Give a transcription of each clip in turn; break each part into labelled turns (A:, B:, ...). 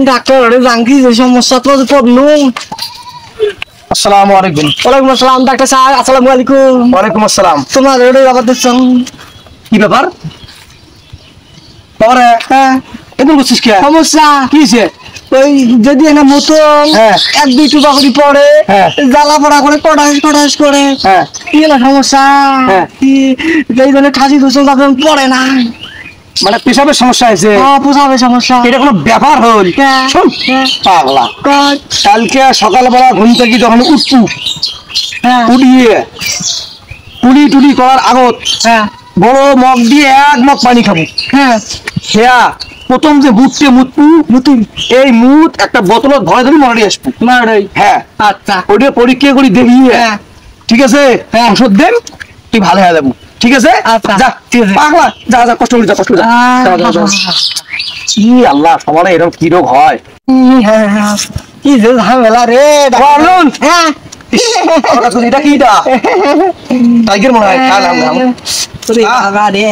A: Doctor জাঙ্গি যে সমস্যা তো পড়লু।
B: আসসালামু আলাইকুম।
A: ওয়ালাইকুম আসসালাম ডাক্তার সাহেব। আসসালামু আলাইকুম।
B: ওয়ালাইকুম আসসালাম।
A: তোমার ওটা ব্যাপার দেখছেন
B: কি ব্যাপার? বাবারে
A: হ্যাঁ
B: এমন করছিস কে?
A: সমস্যা
B: কি হয়েছে?
A: ওই যদি এখানে মতন
B: হ্যাঁ।
A: এক দুই টুপা করে পড়ে
B: হ্যাঁ।
A: জ্বালা পড়া করে কটাস করে
B: হ্যাঁ।
A: কি না সমস্যা
B: হ্যাঁ।
A: কি এই জন্য ঠাসি দূষণ তখন পড়ে না
B: মানে পেশাবের সমস্যা হয়েছে?
A: পোষাবে সমস্যা
B: এটা কোনো ব্যাপার হল?
A: হ্যাঁ।
B: শোন
A: হ্যাঁ।
B: পাগলা,
A: কয়,
B: কালকে সকালবেলা ঘুম থেকে যখন উঠবো
A: হ্যাঁ
B: উঠিয়ে টুলি টুলি করার আগত
A: হ্যাঁ
B: বড় মগ দিয়ে এক মগ পানি খাবো।
A: হ্যাঁ
B: খেয়া প্রথম যে মুততে মুতবো এই মুত একটা বোতলত ভরে ধরে মনে আসবো। হ্যাঁ
A: আচ্ছা
B: ওটা পরীক্ষা করি দেখি।
A: হ্যাঁ।
B: ঠিক আছে,
A: হ্যাঁ।
B: ওষুধ দেন তুই ভালো হয়ে যাবো। ঠিক আছে
A: আচ্ছা।
B: যা,
A: ঠিক আছে।
B: পাগলা যা যা, কষ্ট করে যা, কষ্ট করে যা। যা, যা, যা। কি আল্লাহ, সবার এরকম কি রোগ হয়?
A: হ্যাঁ কি যে ঝামেলা রে
B: বলুন।
A: হ্যাঁ
B: আমার কাছে এটা কি এটা? টাইগার মনে হয়। খা নাম নাম।
A: ওরে বাবা রে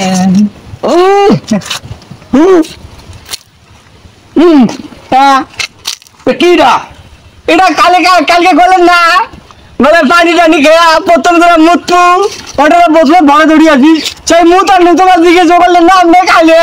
A: হ্যাঁ
B: কি এটা?
A: এটা কালকে করলেন না নলের পানি টানি খেয়া প্রথম ধরে মুতু ওটার বসলে ভরে ধরি আছি সেই মুত আর নতুন দিকে জোগালেন না আপনি খাইলে